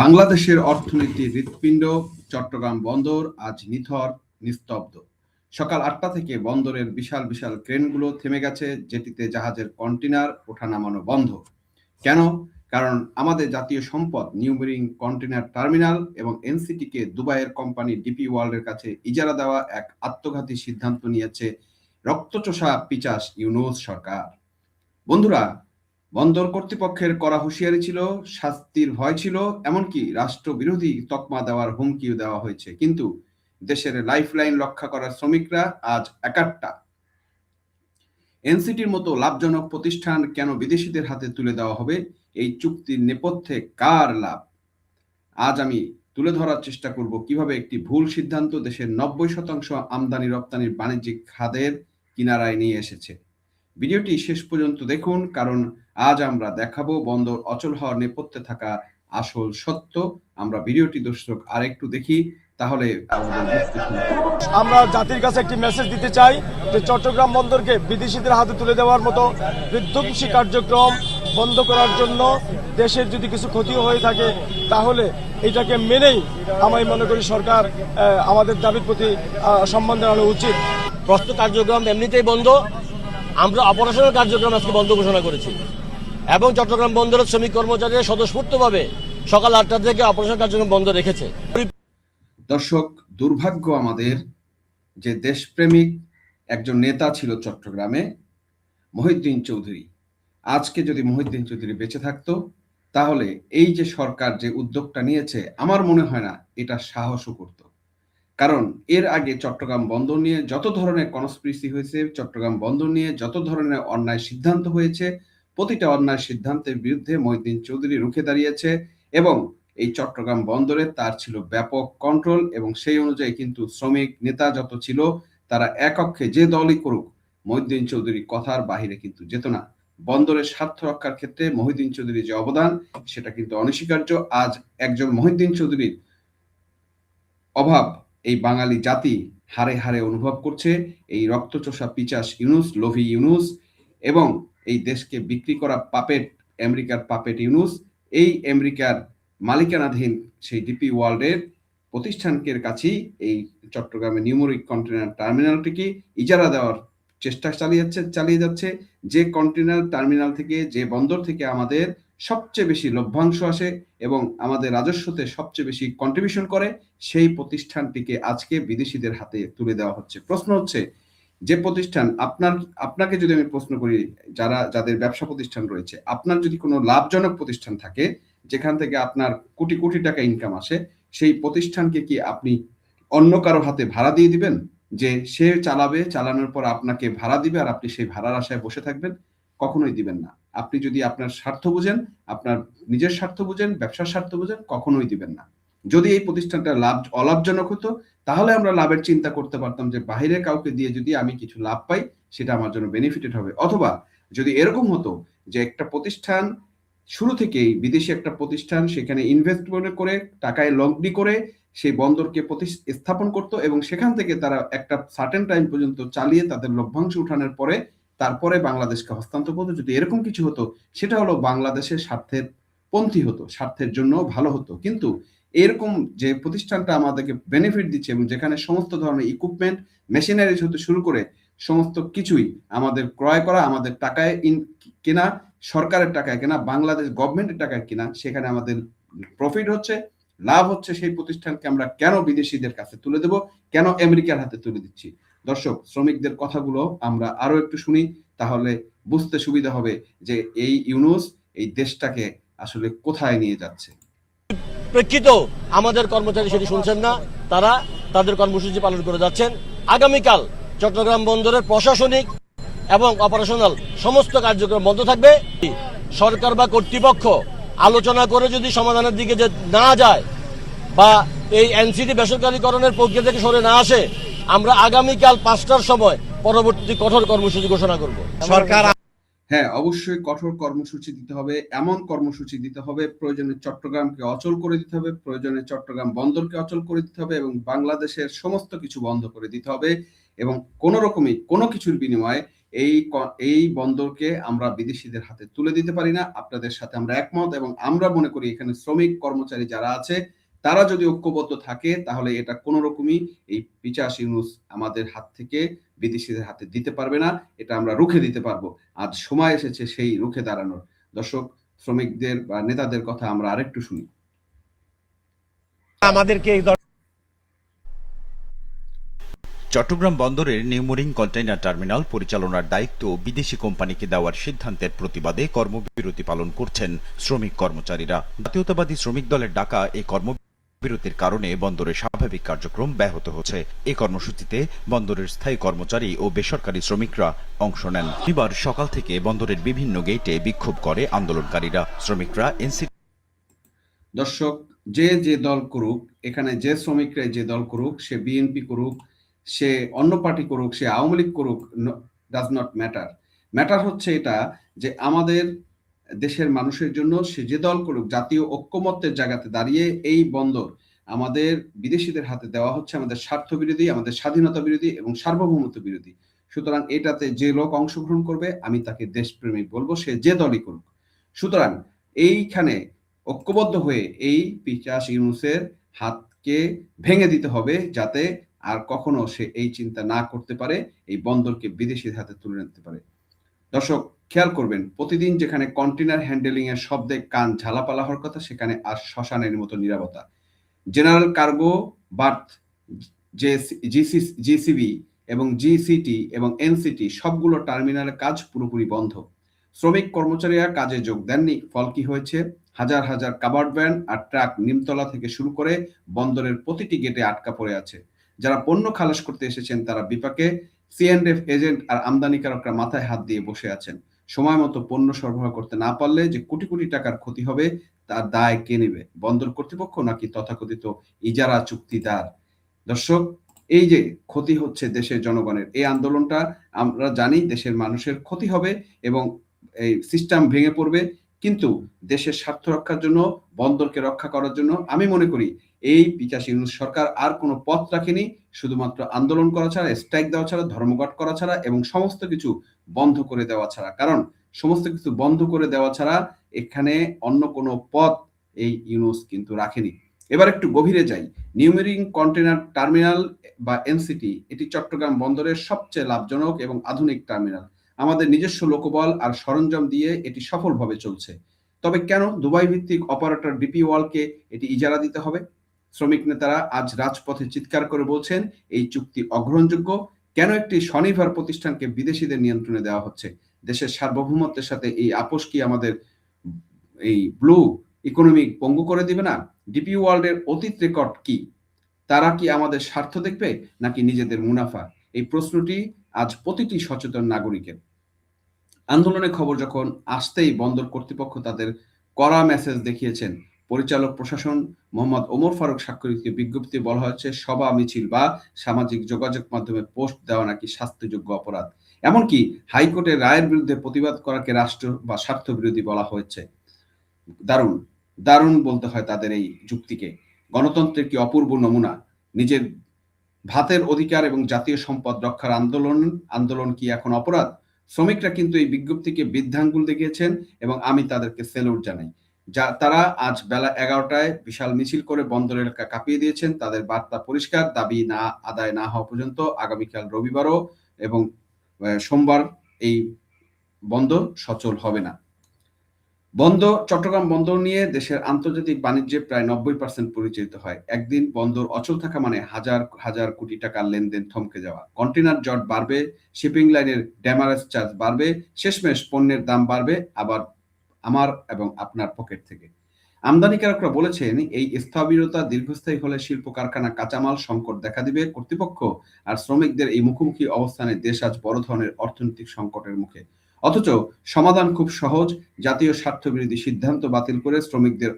বাংলাদেশের অর্থনীতির হৃৎপিণ্ড চট্টগ্রাম বন্দর আজ নিথর, নিস্তব্ধ। সকাল ৮টা থেকে বন্দরের বিশাল বিশাল ক্রেনগুলো থেমে গেছে, যেটিতে জাহাজের কন্টেনার ওঠা নামানো বন্ধ। কেন? কারণ আমাদের জাতীয় সম্পদ নিউ মেরিন কন্টেনার টার্মিনাল এবং এনসিটিকে দুবাইয়ের কোম্পানি ডিপি ওয়ার্ল্ডের কাছে ইজারা দেওয়া এক আত্মঘাতী সিদ্ধান্ত নিয়েছে রক্তচোষা পিচাস ইউনূস সরকার। বন্ধুরা, বন্দর কর্তৃপক্ষের কড়া হুঁশিয়ারি ছিল, শাস্তির ভয় ছিল, এমনকি রাষ্ট্রবিরোধী তকমা দেওয়ার হুমকিও দেওয়া হয়েছে। কিন্তু দেশের লাইফলাইন রক্ষা করার শ্রমিকরা আজ একাট্টা। এনসিটির মতো লাভজনক প্রতিষ্ঠান কেন বিদেশিদের হাতে তুলে দেওয়া হবে? এই চুক্তির নেপথ্যে কার লাভ? আজ আমি তুলে ধরার চেষ্টা করব কিভাবে একটি ভুল সিদ্ধান্ত দেশের 90% আমদানি রপ্তানির বাণিজ্যিক খাতের কিনারায় নিয়ে এসেছে। ভিডিওটি শেষ পর্যন্ত দেখুন, কারণ আজ আমরা দেখাবো বন্দর অচল হওয়ার নেপথ্যে থাকা আসল সত্য। আমরা ভিডিওটি দর্শক আরেকটু দেখি, তাহলে আমরা জাতির কাছে একটি মেসেজ দিতে চাই যে চট্টগ্রাম বন্দরকে বিদেশিদের হাতে তুলে দেওয়ার মতো বিধ্বংসী কার্যক্রম বন্ধ করার জন্য দেশের যদি কিছু ক্ষতি হয়ে থাকে তাহলে এটাকে মেনেই আমি মনে করি সরকার আমাদের দাবির প্রতি সম্মান জানানো উচিত। প্রস্তুত কার্যক্রম এমনিতেই বন্ধ, আমরা অপারেশনাল কার্যক্রম আজকে বন্ধ ঘোষণা করেছি এবং চট্টগ্রাম বন্দরের শ্রমিক কর্মচারীরা স্বতঃস্ফূর্তভাবে সকাল ৮টা থেকে অপারেশনাল কার্যক্রম বন্ধ রেখেছে। দর্শক, দুর্ভাগ্য আমাদের যে দেশপ্রেমিক একজন নেতা ছিল চট্টগ্রামে, মহিউদ্দিন চৌধুরী। আজকে যদি মহিউদ্দিন চৌধুরী বেঁচে থাকতো, তাহলে এই যে সরকার যে উদ্যোগটা নিয়েছে, আমার মনে হয় না এটা সাহসও করত। কারণ এর আগে চট্টগ্রাম বন্দর নিয়ে যত ধরনের কনস্পিরেসি হয়েছে, চট্টগ্রাম বন্দর নিয়ে যত ধরনের অন্যায় সিদ্ধান্ত হয়েছে, প্রতিটা অন্যায় সিদ্ধান্তের বিরুদ্ধে মহিউদ্দিন চৌধুরী রুখে দাঁড়িয়েছে এবং এই চট্টগ্রাম বন্দরে তার ছিল ব্যাপক কন্ট্রোল এবং সেই অনুযায়ী কিন্তু শ্রমিক নেতা যত ছিল তারা এককক্ষে যে দলই করুক, মহিউদ্দিন চৌধুরী কথার বাহিরে কিন্তু যেত না। বন্দরের স্বার্থ রক্ষার ক্ষেত্রে মহিউদ্দিন চৌধুরীর যে অবদান, সেটা কিন্তু অনস্বীকার্য। আজ একজন মহিউদ্দিন চৌধুরীর অভাব এই বাঙালি জাতি হারে হারে অনুভব করছে। এই রক্তচোষা পিচাস ইউনূস, লোভী ইউনূস এবং এই দেশকে বিক্রি করা পাপেট, আমেরিকার পাপেট ইউনূস, এই আমেরিকার মালিকানাধীন সেই ডিপি ওয়ার্ল্ডের প্রতিষ্ঠানকের কাছেই এই চট্টগ্রামে নিউ মেরিন কন্টেনার টার্মিনালটিকে ইজারা দেওয়ার চেষ্টা চালিয়ে যাচ্ছে। যে কন্টেনার টার্মিনাল থেকে, যে বন্দর থেকে আমাদের সবচেয়ে বেশি লভ্যাংশ আসে এবং আমাদের রাজস্বতে সবচেয়ে বেশি কন্ট্রিবিউশন করে, সেই প্রতিষ্ঠানটিকে আজকে বিদেশিদের হাতে তুলে দেওয়া হচ্ছে। প্রশ্ন হচ্ছে, যে প্রতিষ্ঠান আপনাকে যদি আমি প্রশ্ন করি, যাদের ব্যবসা প্রতিষ্ঠান রয়েছে, আপনার যদি কোনো লাভজনক প্রতিষ্ঠান থাকে যেখান থেকে আপনার কোটি কোটি টাকা ইনকাম আসে, সেই প্রতিষ্ঠানকে কি আপনি অন্য কারো হাতে ভাড়া দিয়ে দিবেন যে সে চালাবে, চালানোর পর আপনাকে ভাড়া দিবে আর আপনি সেই ভাড়ার আশায় বসে থাকবেন? কখনোই দিবেন না। আপনি যদি আপনার স্বার্থ বুঝেন, আপনার নিজের স্বার্থ বুঝেন, ব্যবসার স্বার্থ বুঝেন, কখনোই দিবেন না। যদি এই প্রতিষ্ঠানটা অলাভজনক হতো, তাহলে আমরা লাভের চিন্তা করতে পারতাম যে বাইরে কাউকে দিয়ে যদি আমি কিছু লাভ পাই, সেটা আমার জন্য বেনিফিটেড হবে। অথবা যদি এরকম হতো যে একটা প্রতিষ্ঠান শুরু থেকেই বিদেশি একটা প্রতিষ্ঠান সেখানে ইনভেস্টমেন্ট করে টাকায় লগ্নি করে সেই বন্দরকে স্থাপন করত এবং সেখান থেকে তারা একটা সার্টেন টাইম পর্যন্ত চালিয়ে তাদের লভ্যাংশ উঠানোর পরে তারপরে বাংলাদেশকে হস্তান্তর করতো, যদি এরকম কিছু হতো, সেটা হলো বাংলাদেশের স্বার্থের পন্থী হতো, স্বার্থের জন্য ভালো হতো। কিন্তু এরকম যে প্রতিষ্ঠানটা আমাদেরকে বেনিফিট দিচ্ছে এবং যেখানে সমস্ত ধরনের ইকুইপমেন্ট, মেশিনারিজ হতে শুরু করে সমস্ত কিছুই আমাদের ক্রয় করা, আমাদের টাকায় কেনা, সরকারের টাকায় কেনা, বাংলাদেশ গভর্নমেন্টের টাকায় কেনা, সেখানে আমাদের প্রফিট হচ্ছে, লাভ হচ্ছে, সেই প্রতিষ্ঠানকে আমরা কেন বিদেশিদের কাছে তুলে দেব, কেন আমেরিকার হাতে তুলে দিচ্ছি? দর্শক, শ্রমিকদের কথাগুলো আমরা আরো একটু শুনি, তাহলে বুঝতে সুবিধা হবে যে এই ইউনূস এই দেশটাকে আসলে কোথায় নিয়ে যাচ্ছে। প্রেক্ষিত আমাদের কর্মচারী সেটি শুনছেন না, তারা তাদের কর্মসূচি পালন করে যাচ্ছেন। আগামীকাল চট্টগ্রাম বন্দরের প্রশাসনিক এবং অপারেশনাল সমস্ত কার্যক্রম বন্ধ থাকবে। সরকার বা কর্তৃপক্ষ আলোচনা করে যদি সমাধানের দিকে যে না যায় বা এই এনসিটি বেসরকারীকরণের প্রক্রিয়া থেকে সরে না আসে, আমরা আগামীকাল 5টার সময় পরবর্তী কঠোর কর্মসূচি ঘোষণা করব। সরকার হ্যাঁ, অবশ্যই কঠোর কর্মসূচি দিতে হবে, এমন কর্মসূচি দিতে হবে, প্রয়োজনে চট্টগ্রামকে অচল করে দিতে হবে, প্রয়োজনে চট্টগ্রাম বন্দরকে অচল করে দিতে হবে এবং বাংলাদেশের সমস্ত কিছু বন্ধ করে দিতে হবে। এবং কোনো রকমই কোনো কিছুর বিনিময়ে এই বন্দরকে আমরা বিদেশিদের হাতে তুলে দিতে পারি না। আপনাদের সাথে আমরা একমত এবং আমরা মনে করি এখানে শ্রমিক কর্মচারী যারা আছে তারা যদি ঐক্যবদ্ধ থাকে তাহলে এটা কোনো রকমই এই পিচাস ইউনূস আমাদের হাত থেকে বিদেশিদের হাতে দিতে পারবে না। এটা আমরা রুখে দিতে পারবো। আজ সময় এসেছে সেই রুখে দাঁড়ানোর। দর্শক, শ্রমিকদের বা নেতাদের কথা আমরা আরেকটু শুনি। আমাদেরকে চট্টগ্রাম বন্দরের নিউমোরিং কন্টেইনার টার্মিনাল পরিচালনার দায়িত্ব বিদেশি কোম্পানিকে দেওয়ার সিদ্ধান্তের প্রতিবাদে কর্মবিরতি পালন করছেন শ্রমিক কর্মচারীরা। জাতীয়তাবাদী শ্রমিক দলের ডাকা এই কর্মবিরতির কারণে বন্দরের স্বাভাবিক কার্যক্রম ব্যাহত হচ্ছে। এই কর্মসূচিতে বন্দরের স্থায়ী কর্মচারী ও বেসরকারি শ্রমিকরা অংশ নেন। শনিবার সকাল থেকে বন্দরের বিভিন্ন গেটে বিক্ষোভ করে আন্দোলনকারীরা। শ্রমিকরা এনসিটি দর্শক, যে দল করুক, এখানে যে শ্রমিকরা যে দল করুক, সে বিএনপি করুক, সে অন্য পার্টি করুক, সে আওয়ামী লীগ করুক, ডাজ নট ম্যাটার। ম্যাটার হচ্ছে এটা যে আমাদের দেশের মানুষের জন্য সে যে দল করুক, জাতীয় ঐক্যমত্যের জায়গাতে দাঁড়িয়ে এই বন্দর আমাদের বিদেশিদের হাতে দেওয়া হচ্ছে আমাদের স্বার্থ বিরোধী, আমাদের স্বাধীনতা বিরোধী এবং সার্বভৌমত্ব বিরোধী। সুতরাং এটাতে যে লোক অংশগ্রহণ করবে আমি তাকে দেশপ্রেমিক বলবো, সে যে দলই করুক। সুতরাং এইখানে ঐক্যবদ্ধ হয়ে এই পিচাস ইউনূসের হাতকে ভেঙে দিতে হবে যাতে আর কখনো সে এই চিন্তা না করতে পারে এই বন্দরকে বিদেশির হাতে তুলে নিতে পারে। দর্শক, খেয়াল করবেন, প্রতিদিন যেখানে কন্টেনার হ্যান্ডেলিং এর শব্দে কান ঝালাপালা হওয়ার কথা সেখানে আর শ্মশানের মতো নীরবতা। জেনারেল কার্গো বার্থ, জিসিবি এবং জিসিটি এবং এনসিটি সবগুলো টার্মিনালের কাজ পুরোপুরি বন্ধ। শ্রমিক কর্মচারীরা কাজে যোগ দেননি। ফল কি হয়েছে? হাজার হাজার কাভার্ড ভ্যান আর ট্রাক নিমতলা থেকে শুরু করে বন্দরের প্রতিটি গেটে আটকা পড়ে আছে। যারা পণ্য খালাস করতে এসেছেন তারা বিপাকে, সিএনএফ এজেন্ট আর আমদানিকারকরা মাথায় হাত দিয়ে বসে আছেন। সময় মতো পণ্য সরবরাহ করতে না পারলে যে কোটি কোটি টাকার ক্ষতি হবে তার দায় কে নেবে? বন্দর কর্তৃপক্ষ নাকি তথাকথিত ইজারা চুক্তিদার? দর্শক, এই যে ক্ষতি হচ্ছে দেশের জনগণের, এই আন্দোলনটা আমরা জানি দেশের মানুষের ক্ষতি হবে এবং এই সিস্টেম ভেঙে পড়বে, কিন্তু দেশের স্বার্থ রক্ষার জন্য, বন্দরকে রক্ষা করার জন্য আমি মনে করি এই পিচাস ইউনূস সরকার আর কোনো পথ রাখেনি, শুধুমাত্র আন্দোলন করা ছাড়া, স্ট্রাইক দেওয়া ছাড়া, ধর্মঘট করা ছাড়া এবং সমস্ত কিছু বন্ধ করে দেওয়া ছাড়া। কারণ সমস্ত কিছু বন্ধ করে দেওয়া ছাড়া এখানে অন্য কোনো পথ এই ইউনূস কিন্তু রাখেনি। এবার একটু গভীরে যাই। নিউমেরিং কন্টেনার টার্মিনাল বা এনসিটি, এটি চট্টগ্রাম বন্দরের সবচেয়ে লাভজনক এবং আধুনিক টার্মিনাল। আমাদের নিজস্ব লোকবল আর সরঞ্জাম দিয়ে এটি সফলভাবে চলছে। তবে কেন দুবাই ভিত্তিক অপারেটর ডিপি ওয়ার্ল্ডকে এটি ইজারা দিতে হবে? শ্রমিক নেতারা আজ রাজপথে চিৎকার করে বলছেন এই চুক্তি অগ্রহণযোগ্য। কেন একটি স্বনির্ভর প্রতিষ্ঠানকে বিদেশিদের নিয়ন্ত্রণে দেওয়া হচ্ছে? দেশের সার্বভৌমত্বের সাথে এই আপোষ কি আমাদের এই ব্লু ইকোনমি পঙ্গু করে দিবে না? ডিপি ওয়ার্ল্ডের অতীত রেকর্ড কি? তারা কি আমাদের স্বার্থ দেখবে নাকি নিজেদের মুনাফা? এই প্রশ্নটি আজ প্রতিটি সচেতন নাগরিকের। আন্দোলনের খবর যখন আসতেই বন্দর কর্তৃপক্ষ তাদের কড়া মেসেজ দেখিয়েছেন। পরিচালক প্রশাসন মোহাম্মদ ওমর ফারুক স্বাক্ষরিত বিজ্ঞপ্তি বলা হয়েছে সভা, মিছিল বা সামাজিক যোগাযোগ মাধ্যমে পোস্ট দেওয়া নাকি শাস্তিযোগ্য অপরাধ। এমনকি হাইকোর্টের রায়ের বিরুদ্ধে প্রতিবাদ করাকে রাষ্ট্র বা স্বার্থ বিরোধী বলা হয়েছে। দারুণ দারুণ বলতে হয় তাদের এই যুক্তিকে। গণতন্ত্রের কি অপূর্ব নমুনা! নিজের ভাতের অধিকার এবং জাতীয় সম্পদ রক্ষার আন্দোলন কি এখন অপরাধ? শ্রমিকরা কিন্তু এই বিজ্ঞপ্তিকে বৃদ্ধাঙ্গুল দেখিয়েছেন এবং আমি তাদেরকে সেলুট জানাই। তারা আজ বেলা 11টায় বিশাল মিছিল করে বন্দর এলাকা কাঁপিয়ে দিয়েছেন। তাদের বার্তা পরিষ্কার, দাবি না আদায় না হওয়া পর্যন্ত আগামীকাল রবিবারও এবং সোমবার এই বন্দর সচল হবে না। চট্টগ্রাম বন্দর নিয়ে দেশের আন্তর্জাতিক বাণিজ্যে প্রায় 90% পরিচালিত হয়। একদিন বন্দর অচল থাকা মানে হাজার হাজার কোটি টাকার লেনদেন থমকে যাওয়া। কন্টেনার জট বাড়বে, শিপিং লাইনের ড্যামারেজ চার্জ বাড়বে, শেষমেশ পণ্যের দাম বাড়বে আবার আমার এবং আপনার পকেট থেকে। আমদানিকারকরা বলেছেন এই স্থবিরতা দীর্ঘস্থায়ী হলে শিল্প কারখানা, কাঁচামাল সংকট দেখা দিবে। কর্তৃপক্ষ আর শ্রমিকদের এই মুখোমুখি অবস্থানে দেশ আজ বড় ধরনের অর্থনৈতিক সংকটের মুখে। অথচ সমাধান খুব সহজ, জাতীয় স্বার্থ বিরোধী সিদ্ধান্ত বাতিল করে শ্রমিকদের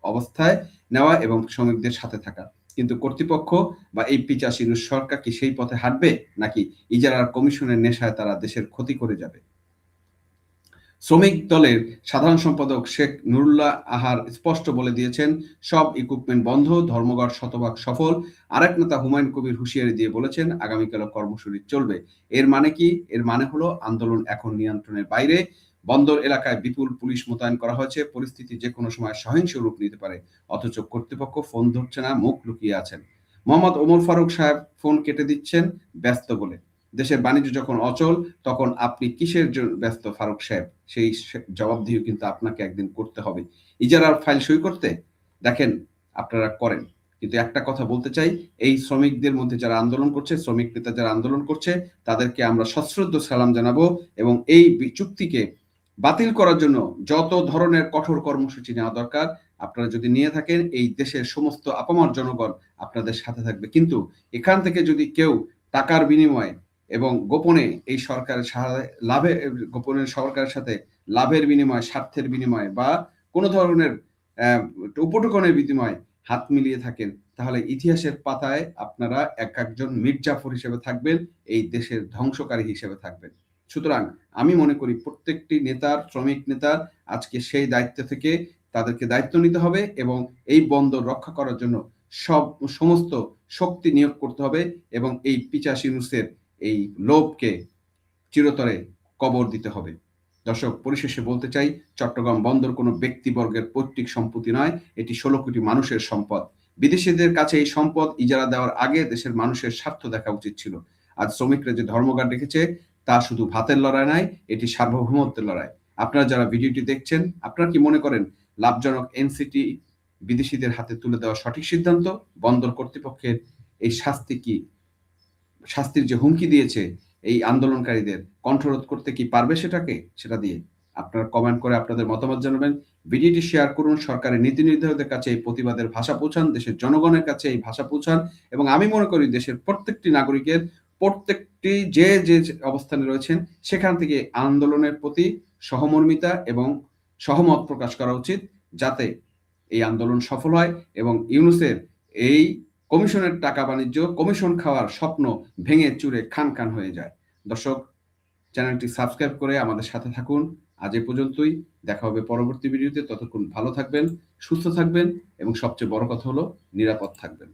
অবস্থায় নেওয়া এবং শ্রমিকদের সাথে থাকা। কিন্তু কর্তৃপক্ষ বা এই পিচাস ইউনূস সরকার কি সেই পথে হাঁটবে নাকি ইজারার কমিশনের নেশায় তারা দেশের ক্ষতি করে যাবে? শ্রমিক দলের সাধারণ সম্পাদক শেখ নুরুল্লাহ আহার স্পষ্ট বলে দিয়েছেন, সব ইকুইপমেন্ট বন্ধ, ধর্মঘট শতভাগ সফল। আরেক নেতা হুমায়ুন কবির হুঁশিয়ারি দিয়ে বলেছেন, আগামীকালও কর্মসূচি চলবে। এর মানে কি? এর মানে হলো আন্দোলন এখন নিয়ন্ত্রণের বাইরে। বন্দর এলাকায় বিপুল পুলিশ মোতায়েন করা হয়েছে। পরিস্থিতি যে কোনো সময় সহিংস রূপ নিতে পারে। অথচ কর্তৃপক্ষ ফোন ধরছে না, মুখ লুকিয়ে আছেন। মোহাম্মদ ওমর ফারুক সাহেব ফোন কেটে দিচ্ছেন ব্যস্ত বলে। দেশের বাণিজ্য যখন অচল, তখন আপনি কিসের জন্য ব্যস্ত ফারুক সাহেব? সেই জবাবদিহিও কিন্তু আপনাকে একদিন করতে হবে। ইজারার ফাইল সই করতে দেখেন আপনারা করেন, কিন্তু একটা কথা বলতে চাই, এই শ্রমিকদের মধ্যে যারা আন্দোলন করছে, শ্রমিক নেতা যারা আন্দোলন করছে, তাদেরকে আমরা সশ্রদ্ধ সালাম জানাবো এবং এই চুক্তিকে বাতিল করার জন্য যত ধরনের কঠোর কর্মসূচি নেওয়া দরকার আপনারা যদি নিয়ে থাকেন, এই দেশের সমস্ত আপামর জনগণ আপনাদের সাথে থাকবে। কিন্তু এখান থেকে যদি কেউ টাকার বিনিময়ে এবং গোপনে এই সরকারের গোপনে সরকারের সাথে লাভের বিনিময়ে, স্বার্থের বিনিময়ে বা কোনো ধরনের উপটকনের বিনিময়ে হাত মিলিয়ে থাকেন, তাহলে ইতিহাসের পাতায় আপনারা একজন মির্জাফর হিসেবে থাকবেন, এই দেশের ধ্বংসকারী হিসেবে থাকবেন। সুতরাং আমি মনে করি প্রত্যেকটি নেতার, শ্রমিক নেতার আজকে সেই দায়িত্ব থেকে তাদেরকে দায়িত্ব নিতে হবে এবং এই বন্দর রক্ষা করার জন্য সমস্ত শক্তি নিয়োগ করতে হবে এবং এই পিচাস ইউনূসের এই লোভকে চিরতরে কবর দিতে হবে। দর্শক, পরিশেষে বলতে চাই, চট্টগ্রাম বন্দর কোনো ব্যক্তিবর্গের পৈতৃক সম্পত্তি নয়, এটি 16 কোটি মানুষের সম্পদ। বিদেশিদের কাছে এই সম্পদ ইজারা দেওয়ার আগে দেশের মানুষের স্বার্থ দেখা উচিত ছিল। আজ শ্রমিকরা যে ধর্মঘট রেখেছে তা শুধু ভাতের লড়াই নয়, এটি সার্বভৌমত্বের লড়াই। আপনারা যারা ভিডিওটি দেখছেন, আপনারা কি মনে করেন লাভজনক এনসিটি বিদেশিদের হাতে তুলে দেওয়া সঠিক সিদ্ধান্ত? বন্দর কর্তৃপক্ষের এই শাস্তির যে হুমকি দিয়েছে এই আন্দোলনকারীদের, কণ্ঠরোধ করতে কি পারবে সেটা দিয়ে? আপনারা কমেন্ট করে আপনাদের মতামত জানাবেন। ভিডিওটি শেয়ার করুন, সরকারের নীতি নির্ধারকদের কাছে এই প্রতিবাদের ভাষা পৌঁছান, দেশের জনগণের কাছে এই ভাষা পৌঁছান এবং আমি মনে করি দেশের প্রত্যেকটি নাগরিকের প্রত্যেকটি যে অবস্থানে রয়েছেন সেখান থেকে আন্দোলনের প্রতি সহমর্মিতা এবং সহমত প্রকাশ করা উচিত, যাতে এই আন্দোলন সফল হয় এবং ইউনূসের এই কমিশনের টাকা বাণিজ্য, কমিশন খাওয়ার স্বপ্ন ভেঙে চুরে খান খান হয়ে যায়। দর্শক, চ্যানেলটি সাবস্ক্রাইব করে আমাদের সাথে থাকুন। আজ এ পর্যন্তই, দেখা হবে পরবর্তী ভিডিওতে। ততক্ষণ ভালো থাকবেন, সুস্থ থাকবেন এবং সবচেয়ে বড় কথা হলো নিরাপদ থাকবেন।